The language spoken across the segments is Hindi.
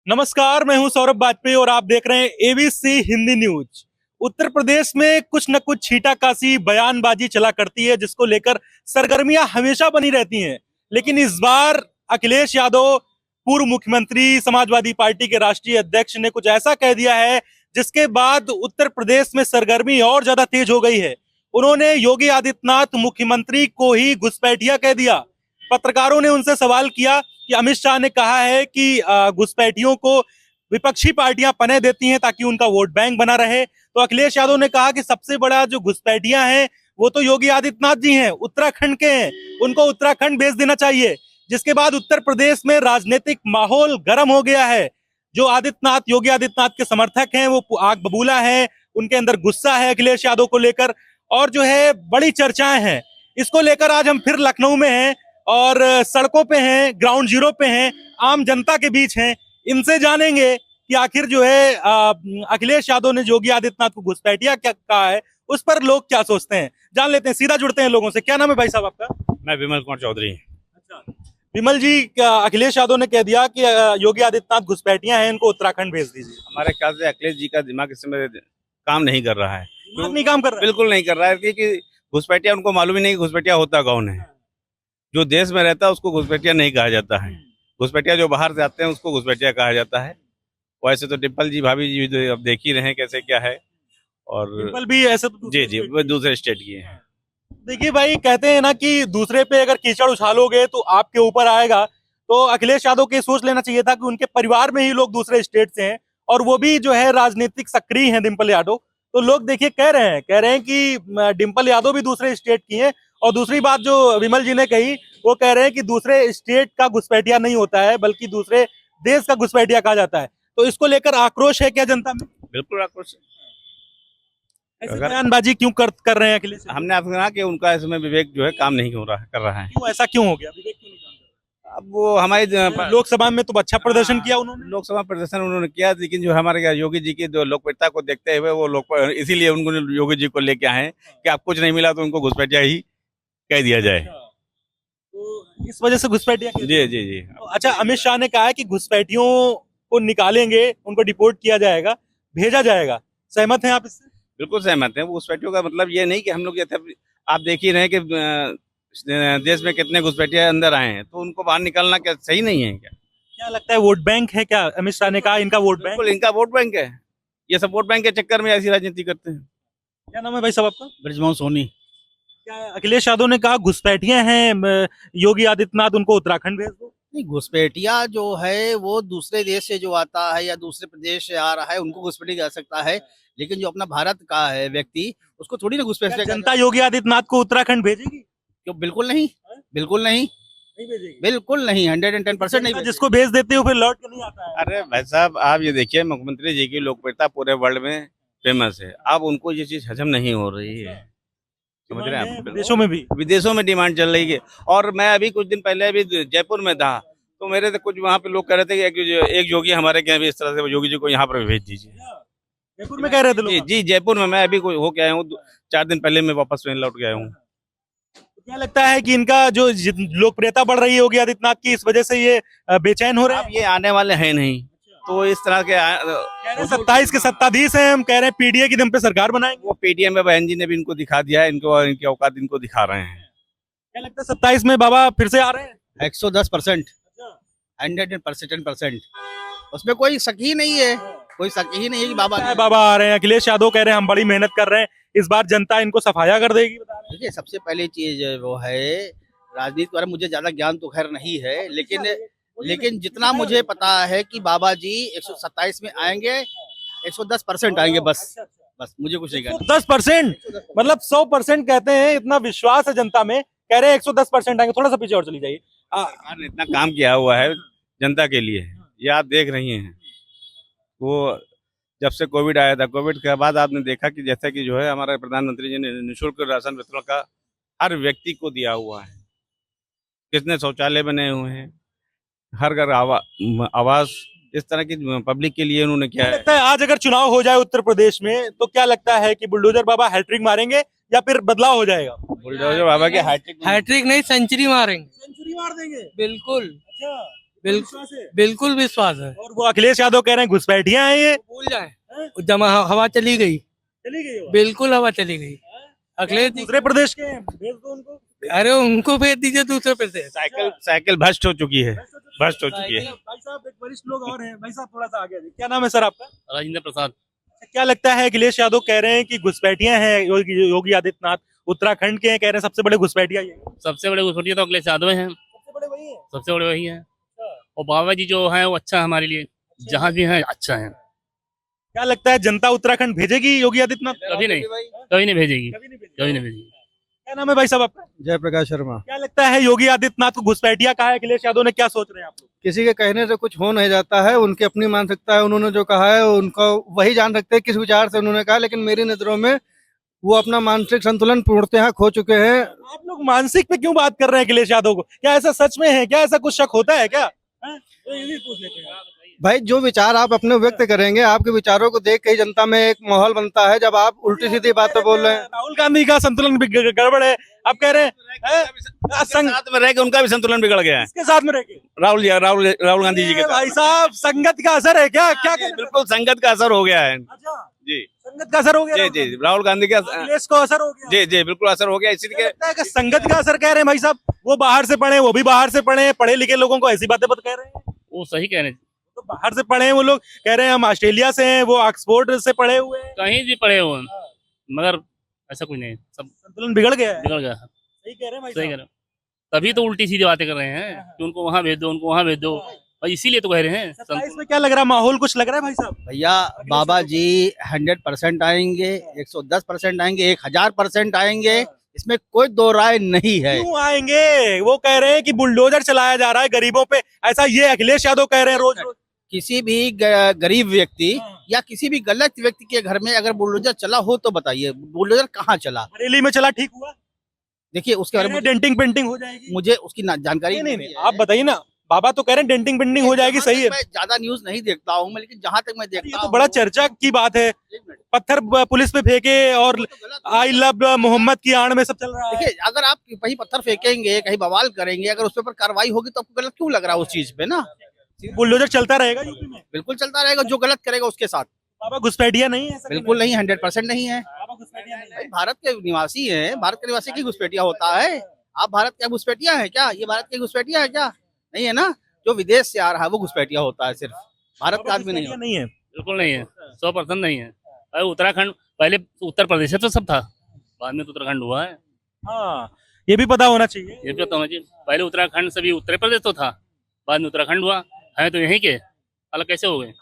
नमस्कार, मैं हूं सौरभ वाजपेयी और आप देख रहे हैं एबीसी हिंदी न्यूज। उत्तर प्रदेश में कुछ न कुछ छींटाकशी बयानबाजी चला करती है, जिसको लेकर सरगर्मियां हमेशा बनी रहती हैं। लेकिन इस बार अखिलेश यादव, पूर्व मुख्यमंत्री, समाजवादी पार्टी के राष्ट्रीय अध्यक्ष, ने कुछ ऐसा कह दिया है जिसके बाद उत्तर प्रदेश में सरगर्मी और ज्यादा तेज हो गई है। उन्होंने योगी आदित्यनाथ मुख्यमंत्री को ही घुसपैठिया कह दिया। पत्रकारों ने उनसे सवाल किया कि अमित शाह ने कहा है कि घुसपैठियों को विपक्षी पार्टियां पनह देती हैं ताकि उनका वोट बैंक बना रहे। तो अखिलेश यादव ने कहा कि सबसे बड़ा जो घुसपैठियां हैं वो तो योगी आदित्यनाथ जी हैं, उत्तराखंड के हैं, उनको उत्तराखंड भेज देना चाहिए। जिसके बाद उत्तर प्रदेश में राजनीतिक माहौल गर्म हो गया है। जो आदित्यनाथ, योगी आदित्यनाथ के समर्थक हैं वो आग बबूला हैं, उनके अंदर गुस्सा है अखिलेश यादव को लेकर, और जो है बड़ी चर्चाएं हैं। इसको लेकर आज हम फिर लखनऊ में हैं और सड़कों पे हैं, ग्राउंड जीरो पे हैं, आम जनता के बीच हैं। इनसे जानेंगे कि आखिर जो है अखिलेश यादव ने योगी आदित्यनाथ को घुसपैठिया क्या कहा है, उस पर लोग क्या सोचते हैं, जान लेते हैं। सीधा जुड़ते हैं लोगों से। क्या नाम है भाई साहब आपका? मैं विमल कुमार चौधरी। अच्छा विमल जी, अखिलेश यादव ने कह दिया कि योगी आदित्यनाथ घुसपैठिया हैं, इनको उत्तराखंड भेज दीजिए। हमारे ख्याल से अखिलेश जी का दिमाग इस समय काम नहीं कर रहा है। दिमाग नहीं काम कर रहा है? बिल्कुल नहीं कर रहा है, क्योंकि घुसपैठिया उनको मालूम ही नहीं कि घुसपैठिया होता कौन है। जो देश में रहता है उसको घुसपैठिया नहीं कहा जाता है। घुसपैठिया जो बाहर से आते हैं उसको घुसपैठिया कहा जाता है। वैसे तो डिम्पल जी, भाभी जी तो अब देख ही रहे हैं कैसे क्या है। और डिम्पल भी ऐसे तो जी जी, वो दूसरे स्टेट की है। देखिए भाई, कहते हैं ना कि दूसरे पे अगर कीचड़ उछालोगे तो आपके ऊपर आएगा। तो अखिलेश यादव को सोच लेना चाहिए था कि उनके परिवार में ही लोग दूसरे स्टेट से हैं और वो भी जो है राजनीतिक सक्रिय हैं, डिम्पल यादव। तो लोग देखिए कह रहे हैं कि डिम्पल यादव भी दूसरे स्टेट की हैं। और दूसरी बात जो विमल जी ने कही, वो कह रहे हैं कि दूसरे स्टेट का घुसपैठिया नहीं होता है, बल्कि दूसरे देश का घुसपैठिया कहा जाता है। तो इसको लेकर आक्रोश है क्या जनता में? बिल्कुल आक्रोश। ऐसी बयानबाजी क्यों कर रहे हैं अखिलेश? हमने आपसे कहा कि उनका इसमें विवेक जो है काम नहीं कर रहा है। क्यों, ऐसा क्यों हो गया? विवेक क्यों नहीं काम कर अब वो हमारी रहा? लोकसभा में तो अच्छा प्रदर्शन किया उन्होंने। लोकसभा प्रदर्शन उन्होंने किया, लेकिन जो हमारे योगी जी की जो लोकप्रियता को देखते हुए वो लोग इसीलिए उनको योगी जी को लेके आए कि आप कुछ नहीं मिला तो उनको घुसपैठिया ही कह दिया जाए। तो इस वजह से घुसपैठिया जी जी जी। तो अच्छा, अमित शाह ने कहा है कि घुसपैठियों को निकालेंगे, उनको डिपोर्ट किया जाएगा, भेजा जाएगा। सहमत हैं आप इससे? बिल्कुल सहमत है। घुसपैठियों का मतलब ये नहीं कि हम लोग जैसे आप देख ही रहे हैं कि देश में कितने घुसपैठिया अंदर आए हैं, तो उनको बाहर निकालना क्या सही नहीं है क्या? क्या लगता है, वोट बैंक है क्या? अमित शाह ने कहा इनका वोट बैंक। बिल्कुल इनका वोट बैंक है। ये सब वोट बैंक के चक्कर में ऐसी राजनीति करते हैं। क्या नाम है भाई साहब आपका? ब्रिजमोहन सोनी। क्या अखिलेश यादव ने कहा घुसपैठिया हैं, योगी आदित्यनाथ उनको उत्तराखंड भेज दो? नहीं, घुसपैठिया जो है वो दूसरे देश से जो आता है या दूसरे प्रदेश से आ रहा है उनको घुसपैठी जा सकता है, लेकिन जो अपना भारत का है व्यक्ति उसको थोड़ी ना घुसपैठी। जनता योगी आदित्यनाथ को उत्तराखंड भेजेगी? क्यों? बिल्कुल नहीं, बिल्कुल नहीं, नहीं भेजेगी? बिल्कुल नहीं, 110% नहीं। जिसको भेज देते हो फिर लौट के नहीं आता है। अरे भाई साहब, आप ये देखिए, मुख्यमंत्री जी की लोकप्रियता पूरे वर्ल्ड में फेमस है। अब उनको ये चीज हजम नहीं हो रही है, समझ रहे हैं आप? विदेशों में भी विदेशों में डिमांड चल रही है। और मैं अभी कुछ दिन पहले अभी जयपुर में था, तो मेरे से कुछ वहाँ पे लोग कह रहे थे कि एक योगी हमारे यहाँ भी इस तरह से योगी जी को यहाँ पर भेज दीजिए। जयपुर में कह रहे थे लोग? जी जी, जयपुर में मैं अभी हो के आया हूँ, 4 दिन पहले मैं वापस ट्रेन लौट के आया हूँ। क्या लगता है कि इनका जो लोकप्रियता बढ़ रही है योगी आदित्यनाथ की, इस वजह से ये बेचैन हो रहे अब हैं? ये आने वाले हैं नहीं, तो इस तरह के 27 के सत्ताधीश हैं, हम कह रहे हैं पीडीए की दम पे सरकार बनाएंगे। वो पीटीएम में बहन जी ने भी इनको दिखा दिया है, इनको इनके औकात इनको दिखा रहे हैं। क्या लगता है 27 में बाबा फिर से आ रहे हैं? 110%, 110%। उसमें कोई शक ही नहीं है, कोई शक ही नहीं है कि बाबा आ रहे हैं। अखिलेश यादव कह रहे हैं हम बड़ी मेहनत कर रहे हैं, इस बार जनता इनको सफाया कर देगी। देखिए, सबसे पहली चीज वो है, राजनीति के बारे में मुझे ज्यादा ज्ञान तो खैर नहीं है, लेकिन जितना मुझे पता है कि बाबा जी 127 में आएंगे, 110% आएंगे। बस मुझे कुछ नहीं कहना। 10%? मतलब 100% कहते हैं, इतना विश्वास है जनता में, कह रहे हैं 110% आएंगे। थोड़ा सा पीछे और चली जाइए। सरकार ने इतना काम किया हुआ है जनता के लिए, ये आप देख रही हैं। वो जब से कोविड आया था, कोविड के बाद आपने देखा कि जैसा कि जो है हमारे प्रधानमंत्री जी ने निःशुल्क राशन वितरण का हर व्यक्ति को दिया हुआ है। कितने शौचालय बने हुए हैं, हर घर आवास, इस तरह की पब्लिक के लिए उन्होंने किया है। लगता है आज अगर चुनाव हो जाए उत्तर प्रदेश में तो क्या लगता है कि बुलडोजर बाबा हैट्रिक मारेंगे या फिर बदलाव हो जाएगा? बुलडोजर बाबा के हैट्रिक नहीं, सेंचुरी मारेंगे। सेंचुरी मार देंगे? बिल्कुल, विश्वास है? बिल्कुल विश्वास है। और वो अखिलेश यादव कह रहे हैं घुसपैठियां हैं ये। भूल जाए, जमा हवा चली गई, चली गई वो। बिल्कुल हवा चली गई। अखिलेश जी, दूसरे प्रदेश के हैं, भेज दो उनको। अरे उनको भेज दीजिए दूसरे पे से। साइकिल भ्रष्ट हो चुकी है, भ्रष्ट हो चुकी है। भाई साहब एक वरिष्ठ लोग और हैं, भाई साहब थोड़ा सा आगे आ जाइए। क्या नाम है सर आपका? राजेंद्र प्रसाद। क्या लगता है अखिलेश यादव कह रहे हैं कि घुसपैठियां हैं योगी आदित्यनाथ उत्तराखंड के हैं, कह रहे हैं सबसे बड़े घुसपैठिया ये हैं। सबसे बड़े घुसपैठिया तो अखिलेश यादव हैं, सबसे बड़े वही हैं। सबसे बड़े वही हैं। और बाबा जी जो हैं वो अच्छा है हमारे लिए, जहाँ भी हैं अच्छा है। क्या लगता है जनता उत्तराखंड भेजेगी योगी आदित्यनाथ? कभी नहीं, कभी नहीं भेजेगी, कभी नहीं भेजेगी। कभी नहीं भेजेगी। क्या नाम है भाई साहब आपका? जयप्रकाश शर्मा। क्या लगता है योगी आदित्यनाथ को घुसपैठिया कहा है अखिलेश यादव ने, क्या सोच रहे हैं आप लोग? किसी के कहने से कुछ हो नहीं जाता है, उनकी अपनी मानसिकता है, उन्होंने जो कहा है उनको वही जान सकते हैं किस विचार से उन्होंने कहा, लेकिन मेरी नजरों में वो अपना मानसिक संतुलन पूर्णतः खो चुके हैं। आप लोग मानसिक पे क्यों बात कर रहे हैं अखिलेश यादव को? क्या ऐसा सच में है? क्या ऐसा कुछ शक होता है क्या? तो ये भी पूछ लेते हैं। भाई जो विचार आप अपने व्यक्त करेंगे, आपके विचारों को देख के ही जनता में एक माहौल बनता है। जब आप उल्टी सीधी बातें बोल रहे हैं, राहुल गांधी का संतुलन भी गड़बड़ है, आप कह रहे हैं साथ में रह के उनका भी संतुलन बिगड़ गया है। इसके साथ में रह के राहुल गांधी जी के साथ। भाई साहब संगत का असर है क्या? क्या कहते हैं? बिल्कुल संगत का असर हो गया है। अच्छा, जी संगत का असर हो गया। जी जी, राहुल गांधी का अखिलेश को असर हो गया। जी जी बिल्कुल असर हो गया। इसीलिए लगता है कि संगत का असर कह रहे हैं भाई साहब। वो बाहर से पढ़े, वो भी बाहर से पढ़े, पढ़े लिखे लोगों को ऐसी बातें बत कह रहे हैं। वो सही कह रहे हैं, तो बाहर से पढ़े हैं वो लोग, कह रहे हैं हम ऑस्ट्रेलिया से हैं, वो ऑक्सफोर्ड से पढ़े हुए हैं। कहीं भी पड़े हो, मगर ऐसा कुछ नहीं, सब संतुलन बिगड़ गया है। बिगड़ गया। सही कह रहे हैं भाई सही कह साहब। रहे हैं। तभी तो उल्टी सीधी बातें कर रहे हैं कि उनको वहाँ भेज दो, उनको वहाँ भेज दो, और इसीलिए तो कह रहे हैं। 27 में क्या लग रहा है? माहौल कुछ लग रहा है भाई साहब? भैया बाबा जी 100% आएंगे, 110% आएंगे, 1000% आएंगे, इसमें कोई दो राय नहीं है। क्यों आएंगे? वो कह रहे हैं कि बुलडोजर चलाया जा रहा है गरीबों पे, ऐसा ये अखिलेश यादव कह रहे हैं रोज रोज। किसी भी गरीब व्यक्ति या किसी भी गलत व्यक्ति के घर में अगर बुलडोजर चला हो तो बताइए, बुलडोजर कहाँ चला? बरेली में चला, ठीक हुआ? देखिए उसके बारे में डेंटिंग पेंटिंग हो जाएगी। मुझे उसकी जानकारी नहीं नहीं, आप बताइए ना। बाबा तो कह रहे हैं डेंटिंग पेंटिंग हो जाएगी, सही है। मैं ज्यादा न्यूज नहीं देखता हूँ मैं, लेकिन जहाँ तक मैं ये देखता तो हूँ बड़ा चर्चा की बात है। एक मिनट, पत्थर पुलिस पे फेंके और वो तो गलत है। आई लव मोहम्मद की आड़ में सब चल रहा है। देखिए अगर आप कहीं पत्थर फेंकेंगे, कहीं बवाल करेंगे, अगर उस पर कार्रवाई होगी तो आपको गलत क्यों लग रहा है उस चीज पे ना? बुलडोजर चलता रहेगा यूपी में। बिल्कुल चलता रहेगा, जो गलत करेगा उसके साथ। बाबा घुसपैठिया नहीं है ऐसा बिल्कुल नहीं, 100% नहीं है। बाबा घुसपैठिया नहीं भाई है। भारत के निवासी हैं, भारत के निवासी की घुसपैठिया होता है? आप भारत के घुसपैठिया है क्या? ये भारत के घुसपैठिया है क्या? नहीं है ना। जो विदेश से आ रहा है वो घुसपैठिया होता है, सिर्फ भारत का आदमी नहीं घुसपैठिया होता। नहीं है। बिल्कुल नहीं है, 100% नहीं है। अरे उत्तराखंड पहले उत्तर प्रदेश से तो सब था, बाद में तो उत्तराखंड हुआ है। हाँ, ये भी पता होना चाहिए। ये भी तो समझिए, पहले उत्तराखंड से भी उत्तर प्रदेश तो था, बाद में उत्तराखंड हुआ है, तो यहीं के अलग कैसे हो गए?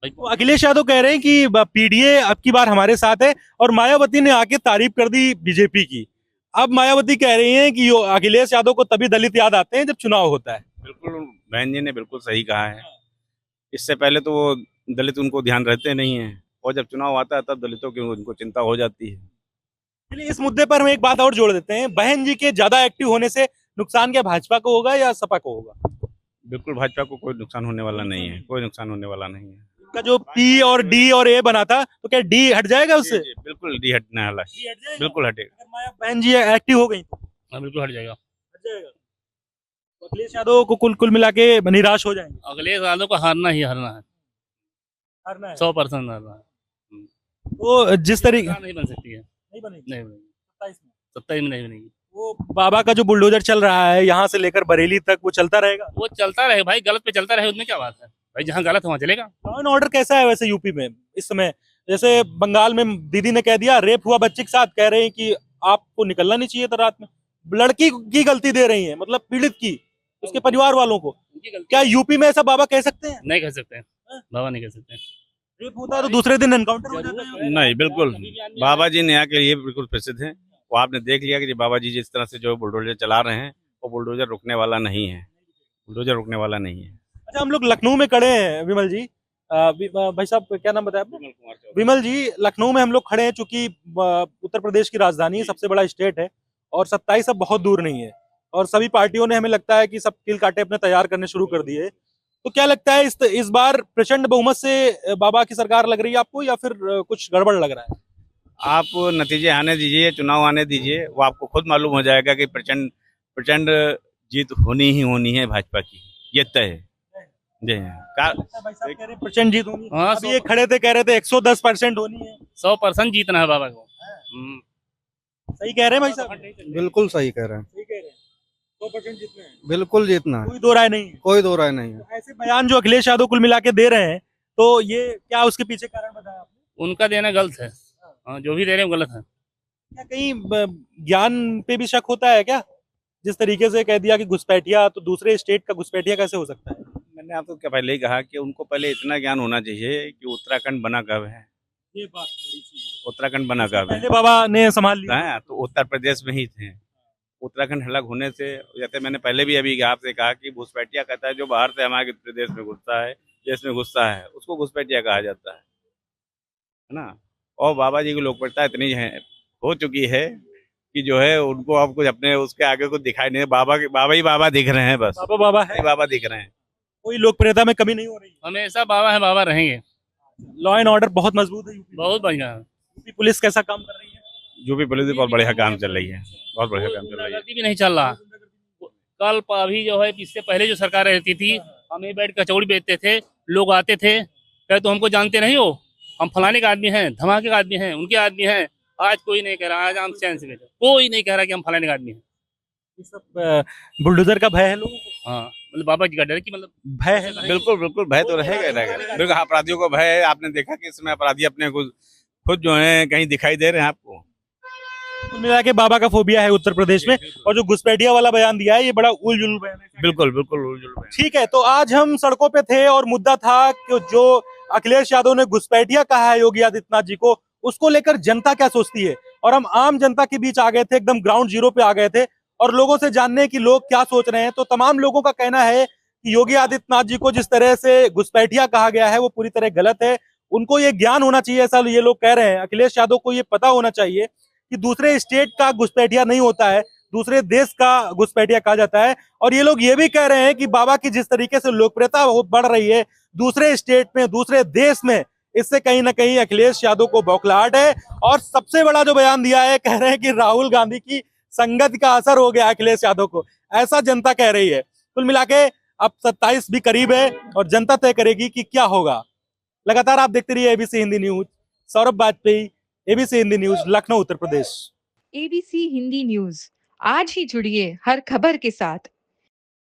तो अखिलेश यादव कह रहे हैं कि पीडीए अब की बार हमारे साथ है, और मायावती ने आके तारीफ कर दी बीजेपी की। अब मायावती कह रही हैं कि अखिलेश यादव को तभी दलित याद आते हैं जब चुनाव होता है। बिल्कुल बहन जी ने बिल्कुल सही कहा है। इससे पहले तो वो दलित उनको ध्यान रहते नहीं है, और जब चुनाव आता है तब दलितों की उनको चिंता हो जाती है। चलिए इस मुद्दे पर हम एक बात और जोड़ देते हैं। बहन जी के ज्यादा एक्टिव होने से नुकसान क्या भाजपा को होगा या सपा को होगा? बिल्कुल भाजपा को कोई नुकसान होने वाला नहीं है, कोई नुकसान होने वाला नहीं है। का जो पी और डी और ए बना था, तो क्या डी हट जाएगा उससे? जी, बिल्कुल डी हटने वाला है, डी हट जाएगा? बिल्कुल हटेगा। अगर माया बहन जी एक्टिव हो गई तो हाँ बिल्कुल हट जाएगा। हट जाएगा। तो अखिलेश यादव को कुल मिला के निराश हो जाएंगे। अखिलेश यादव को हारना ही हारना है, हारना है। 100% हारना है। तो जिस तरीके सरकार नहीं बन सकती है, नहीं बनेगी नहीं बनेगी, 27 में। 27 में नहीं बनेगी। वो बाबा का जो बुलडोजर चल रहा है यहाँ से लेकर बरेली तक, वो चलता रहेगा। वो चलता रहे भाई, गलत पे चलता रहे, उसमें क्या बात है भाई? जहाँ गलत है वहाँ चलेगा। लॉ एंड ऑर्डर कैसा है वैसे यूपी में इस समय? जैसे बंगाल में दीदी ने कह दिया रेप हुआ बच्चे के साथ, कह रहे हैं कि आपको निकलना नहीं चाहिए था रात में। लड़की की गलती दे रही है, मतलब पीड़ित की, उसके परिवार वालों को। उनकी गलती क्या यूपी में ऐसा बाबा कह सकते हैं? नहीं कह सकते, बाबा नहीं कह सकते। रेप होता है तो दूसरे दिन एनकाउंटर हो जाता है। नहीं बिल्कुल, बाबा जी न्याय के लिए बिल्कुल प्रसिद्ध हैं। वो आपने देख लिया कि बाबा जी जिस तरह से जो बुलडोजर चला रहे हैं, वो बुलडोजर रुकने वाला नहीं है, बुलडोजर रुकने वाला नहीं है। अच्छा, हम लोग लखनऊ में खड़े हैं विमल जी। भाई साहब क्या नाम बताया आपने? विमल जी, लखनऊ में हम लोग खड़े हैं, चूंकि उत्तर प्रदेश की राजधानी है, सबसे बड़ा स्टेट है, और 27 अब बहुत दूर नहीं है, और सभी पार्टियों ने हमें लगता है कि सब किल काटे अपने तैयार करने शुरू कर दिए। तो क्या लगता है इस बार प्रचंड बहुमत से बाबा की सरकार लग रही है आपको, या फिर कुछ गड़बड़ लग रहा है? आप नतीजे आने दीजिए, चुनाव आने दीजिए, वो आपको खुद मालूम हो जाएगा कि प्रचंड प्रचंड जीत होनी ही होनी है भाजपा की। ये तय है जी भाई साहब कह रहे हैं प्रचंड जीत होगी। हाँ, अभी ये खड़े थे कह रहे थे 110% होनी है। 100% जीतना है बाबा को। सही कह रहे हैं भाई साहब? बिल्कुल सही कह रहे हैं, सही कह रहे हैं। 100% जीतना है, बिल्कुल जीतना है, कोई दो राय नहीं है। कोई दो राय नहीं है। ऐसे बयान जो अखिलेश यादव कुल मिला के दे रहे हैं, तो ये क्या उसके पीछे कारण बताया आपने? उनका देना गलत है। हाँ, जो भी दे रहे हैं वो गलत है। क्या कहीं ज्ञान पे भी शक होता है क्या? जिस तरीके से कह दिया कि घुसपैठिया, तो दूसरे स्टेट का घुसपैठिया कैसे हो सकता है? मैंने आपको क्या पहले ही कहा कि उनको पहले इतना ज्ञान होना चाहिए कि उत्तराखंड बना कब है, ये बात बड़ी चीज है। उत्तराखंड बना कब है। पहले बाबा ने संभाल लिया। हाँ, तो उत्तर प्रदेश में ही थे। उत्तराखंड अलग होने से, जैसे मैंने पहले भी अभी आपसे कहा कि घुसपैठिया कहता है जो बाहर से हमारे प्रदेश में घुसता है, देश में घुसता है, उसको घुसपैठिया कहा जाता है ना। और बाबा जी की लोकप्रियता इतनी है हो चुकी है कि जो है उनको अब कुछ अपने उसके आगे कुछ दिखाई नहीं, बाबा ही बाबा दिख रहे हैं, बस बाबा बाबा है, बाबा दिख रहे हैं। कोई लोकप्रियता में कमी नहीं हो रही। हमेशा बाबा है, बाबा रहेंगे। लॉ एंड ऑर्डर बहुत मजबूत है यूपी में। बहुत बढ़िया है। यूपी पुलिस कैसा काम कर रही है? जो भी पुलिस बहुत बढ़िया काम चल रही है, बहुत बढ़िया काम चल रही है। गुंडागर्दी भी नहीं चल रहा। कल अभी जो है इससे पहले जो सरकार रहती थी, हम यहीं बैठ कचौड़ी बेचते थे, लोग आते थे, कहे तो हमको जानते नहीं हो, हम फलाने का आदमी हैं, धमाके का आदमी हैं, उनके आदमी हैं। आज कोई नहीं कह रहा, आज हम चैन से बैठे, कोई नहीं कह रहा कि हम फलाने का आदमी हैं। ये सब बुलडोजर का भय है लोगों को? हाँ, मतलब बाबा जी का डर कि मतलब भय है। बिल्कुल बिल्कुल भय तो रहेगा ही रहेगा। बिल्कुल अपराधियों को भय है। आपने देखा कि इसमें अपराधी अपने खुद जो है कहीं दिखाई दे रहे हैं आपको। कुल मिला के बाबा का फोबिया है उत्तर प्रदेश में, और जो घुसपैठिया वाला बयान दिया है ये बड़ा उलझुल बयान है। बिल्कुल बिल्कुल ठीक है, तो आज हम सड़कों पे थे और मुद्दा था कि जो अखिलेश यादव ने घुसपैठिया कहा है योगी आदित्यनाथ जी को, उसको लेकर जनता क्या सोचती है। और हम आम जनता के बीच आ गए थे, एकदम ग्राउंड जीरो पे आ गए थे और लोगों से जानने की लोग क्या सोच रहे हैं। तो तमाम लोगों का कहना है कि योगी आदित्यनाथ जी को जिस तरह से घुसपैठिया कहा गया है वो पूरी तरह गलत है। उनको ये ज्ञान होना चाहिए, ऐसा ये लोग कह रहे हैं। अखिलेश यादव को ये पता होना चाहिए कि दूसरे स्टेट का घुसपैठिया नहीं होता है, दूसरे देश का घुसपैठिया कहा जाता है। और ये लोग ये भी कह रहे हैं कि बाबा की जिस तरीके से लोकप्रियता बढ़ रही है दूसरे स्टेट में, दूसरे देश में, इससे कहीं ना कहीं अखिलेश यादव को बौखलाहट है। और सबसे बड़ा जो बयान दिया है, कह रहे हैं कि राहुल गांधी की संगत का असर हो गया अखिलेश यादव को, ऐसा जनता कह रही है। कुल मिला के अब 27 भी करीब है और जनता तय करेगी कि क्या होगा। लगातार आप देखते रहिए ABC Hindi news. Saurabh Vajpayee, ABC Hindi news, Lucknow, Uttar Pradesh. ABC Hindi news, आज ही जुड़िए हर खबर के साथ